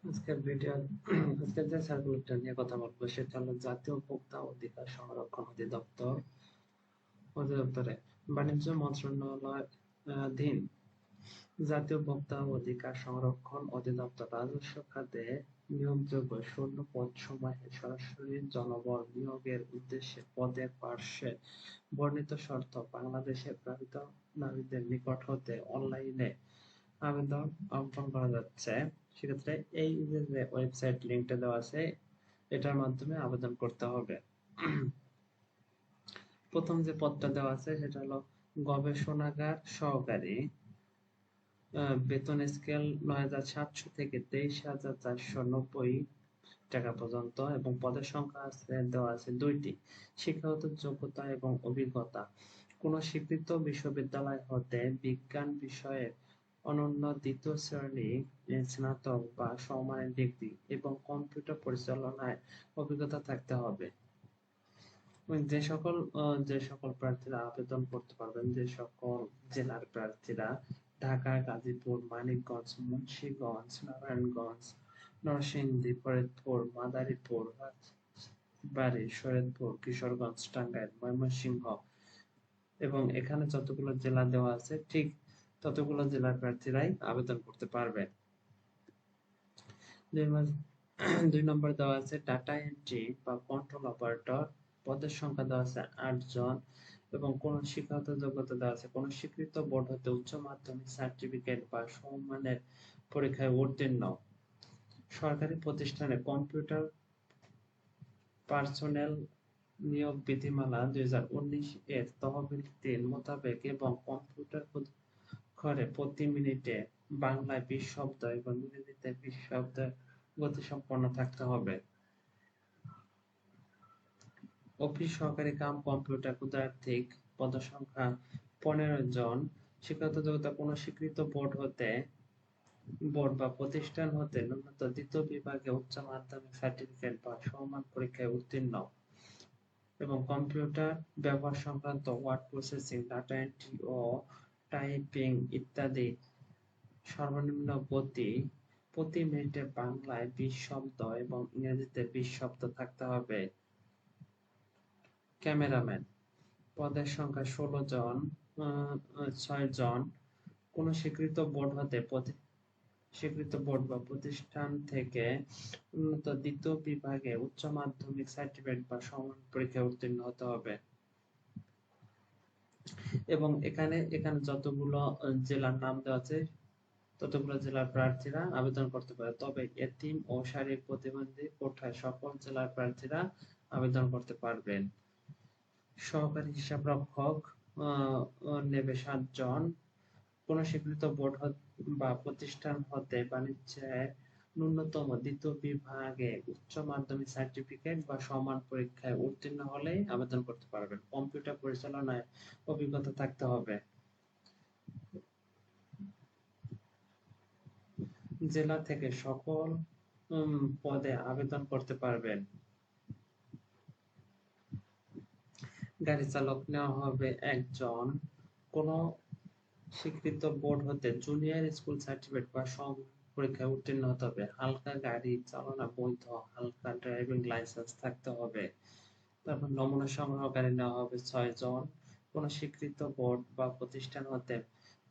আজকের যে সার্কুলারটা নিয়ে কথা বলবো সেটা হলো জাতীয় ভোক্তা অধিকার সংরক্ষণ অধিদপ্তরে বাণিজ্য মন্ত্রণালয় অধীন জাতীয় ভোক্তা অধিকার সংরক্ষণ অধিদপ্তর রাজস্ব খাতে নিয়োগযোগ্য শূন্য পদ সমূহে সরাসরি জনবল নিয়োগের উদ্দেশ্যে পদের পার্শ্বে বর্ণিত শর্ত বাংলাদেশের প্রেরিত নাগরিকদের নিকট হতে অনলাইনে আহ্বান করা যাচ্ছে। সেক্ষেত্রে এই যে ওয়েবসাইট লিংকটা দেওয়া আছে এটার মাধ্যমে আবেদন করতে হবে। প্রথম যে পদটা দেওয়া আছে সেটা হলো গবেষণাগার সহকারী, বেতন স্কেল ৯৭০০ থেকে ২৩,৪৯০ টাকা পর্যন্ত এবং পদের সংখ্যা দেওয়া আছে ২টি। শিক্ষাগত যোগ্যতা এবং অভিজ্ঞতা কোন স্বীকৃত বিশ্ববিদ্যালয় হতে বিজ্ঞান বিষয়ে অনন্য দ্বিতীয় শ্রেণী স্নাতক বা সমমানের ডিগ্রি এবং কম্পিউটার পরিচালনায় অভিজ্ঞতা থাকতে হবে। যে সকল প্রার্থীরা আবেদন করতে পারবেন, যে সকল জেলার প্রার্থীরা ঢাকা, গাজীপুর, মানিকগঞ্জ, মুন্সিগঞ্জ, নারায়ণগঞ্জ, নরসিংদী, ফরিদপুর, মাদারীপুর, রাজবাড়ী, শরীয়তপুর, কিশোরগঞ্জ, টাঙ্গাইল, ময়মনসিংহ এবং এখানে যতগুলো জেলা দেওয়া আছে ঠিক ততগুলো জেলার প্রার্থীরাই আবেদন করতে পারবেন। ২ নম্বর দেওয়া আছে ডাটা এন্ট্রি বা কন্ট্রোল অপারেটর, পদের সংখ্যা দেওয়া আছে ৮ জন এবং কোন শিক্ষাগত যোগ্যতা দেওয়া আছে কোন স্বীকৃত বোর্ড হতে উচ্চ মাধ্যমিক সার্টিফিকেট বা সমমানের পরীক্ষায় উত্তীর্ণ। সরকারি প্রতিষ্ঠানে কম্পিউটার পার্সোনেল নিয়োগ বিধিমালা ২০১৯ এর তহবিল ৩ মোতাবেক এবং কম্পিউটার ঘরে প্রতি মিনিটে বাংলায় ২০ শব্দ এবং ইংরেজিতে ২০ শব্দের গতিসম্পন্ন থাকতে হবে। অফিস সহকারী কাম কম্পিউটার ক্ষুদ্রার্থিক, পদসংখ্যা ১৫ জন। শিক্ষাগত যোগ্যতা কোন স্বীকৃত বোর্ড বা প্রতিষ্ঠান হতে ন্যূনতম দ্বিতীয় বিভাগে উচ্চ মাধ্যমিক সার্টিফিকেট বা সমমান পরীক্ষায় উত্তীর্ণ এবং কম্পিউটার ব্যবহার সংক্রান্ত ওয়ার্ড প্রসেসিং, ডাটা এন্ট্রি ও টাইপিং ইত্যাদি সর্বনিম্ন গতি প্রতি মিনিটে বাংলায় ২০ শব্দ এবং ইংরেজিতে ২০ শব্দ থাকতে হবে। ক্যামেরাম্যান, পদের সংখ্যা ৬ জন, ৬ জন। কোন স্বীকৃত বোর্ড বা প্রতিষ্ঠান থেকে উন্নত দ্বিতীয় বিভাগে উচ্চ মাধ্যমিক সার্টিফিকেট বা সমমান পরীক্ষায় উত্তীর্ণ হতে হবে। এবং এখানে যতগুলো জেলার নাম দেওয়া আছে ততগুলো জেলার প্রার্থীরা আবেদন করতে পারে, তবে এতিম ও শারীরিক প্রতিবন্ধী কোটায় সকল জেলার প্রার্থীরা আবেদন করতে পারবেন। সহকারী হিসাবরক্ষক নেবে ৭ জন। কোন স্বীকৃত বোর্ড বা প্রতিষ্ঠান হতে বাণিজ্যে ন্যূনতম দ্বিতীয় বিভাগে উচ্চ মাধ্যমিক সার্টিফিকেট বা সমান পরীক্ষায় উত্তীর্ণ হলেই আবেদন করতে পারবেন। কম্পিউটার পরিচালনায় অভিজ্ঞতা থাকতে হবে। জেলা থেকে সকল পদে আবেদন করতে পারবেন। গাড়ি চালক নেওয়া হবে ১ জন। কোন স্বীকৃত বোর্ড হতে জুনিয়র স্কুল সার্টিফিকেট বা সম পরীক্ষায় উত্তীর্ণ হতে হবে। হালকা গাড়ি চালনা বৈধ হালকা ড্রাইভিং লাইসেন্স থাকতে হবে। তারপর নমুনা সংগ্রহকারী নেওয়া হবে ৬ জন। কোন স্বীকৃত বোর্ড বা প্রতিষ্ঠান হতে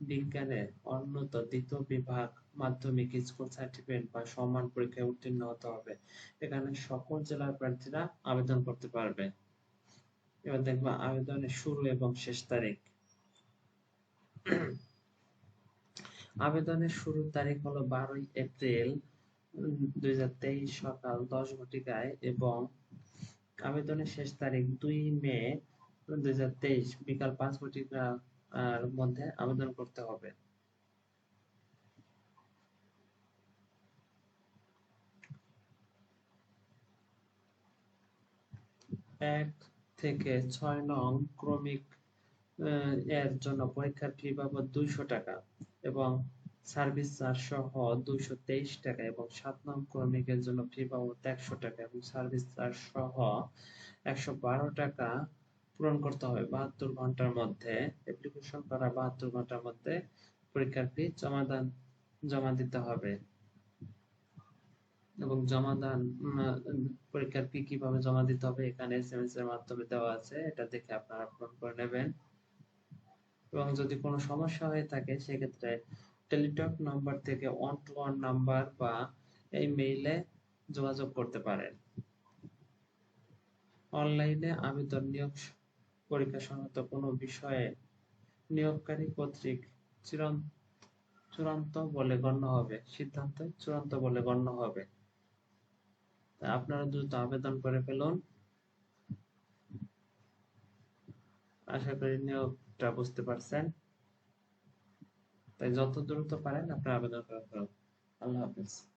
বিজ্ঞানের অন্যত দ্বিতীয় বিভাগ মাধ্যমিক স্কুল সার্টিফিকেট বা সমান পরীক্ষায় উত্তীর্ণ হতে হবে। এখানে সকল জেলার প্রার্থীরা আবেদন করতে পারবে। এবার দেখবো আবেদনের শুরু এবং শেষ তারিখ। আবেদনের শুরুর তারিখ হলো ১২ এপ্রিল ২০২৩ সকাল ১০ ঘটিকায় এবং আবেদনের শেষ তারিখ ২ মে ২০২৩ বিকাল ৫ ঘটিকার মধ্যে আবেদন করতে হবে। ১ থেকে ৬ নং ক্রমিক এর জন্য পরীক্ষার ফি বাবদ ২০০ টাকা এবং সার্ভিস চার্জ সহ ২২৩ টাকা এবং ৭ নং ক্রমিকের জন্য ফি বাবদ ১০০ টাকা এবং সার্ভিস চার্জ সহ ১১২ টাকা পূরণ করতে হবে ৭২ ঘন্টার মধ্যে। অ্যাপ্লিকেশন করা ৭২ ঘন্টার মধ্যে পরীক্ষার ফি জমা দিতে হবে। এবং পরীক্ষার ফি কিভাবে জমা দিতে হবে এখানে এসএমএস এর মাধ্যমে দেওয়া আছে, এটা দেখে আপনারা পূরণ করে নেবেন। এবং যদি কোনো সমস্যা হয়ে থাকে সেক্ষেত্রে টেলিটক নাম্বার থেকে 1-to-1 নাম্বার বা এই মেইলে যোগাযোগ করতে পারেন। অনলাইনে আবেদন নিয়োগ পরীক্ষা সংক্রান্ত কোনো বিষয়ে নিয়োগকারী কর্তৃক চূড়ান্ত বলে গণ্য হবে, সিদ্ধান্ত চূড়ান্ত বলে গণ্য হবে। তাই আপনারা দ্রুত আবেদন করে ফেলুন। আশা করি নিয়োগটা বুঝতে পারছেন। তাই যত দ্রুত পারেন আপনারা আবেদন করে ফেলুন। আল্লাহ হাফেজ।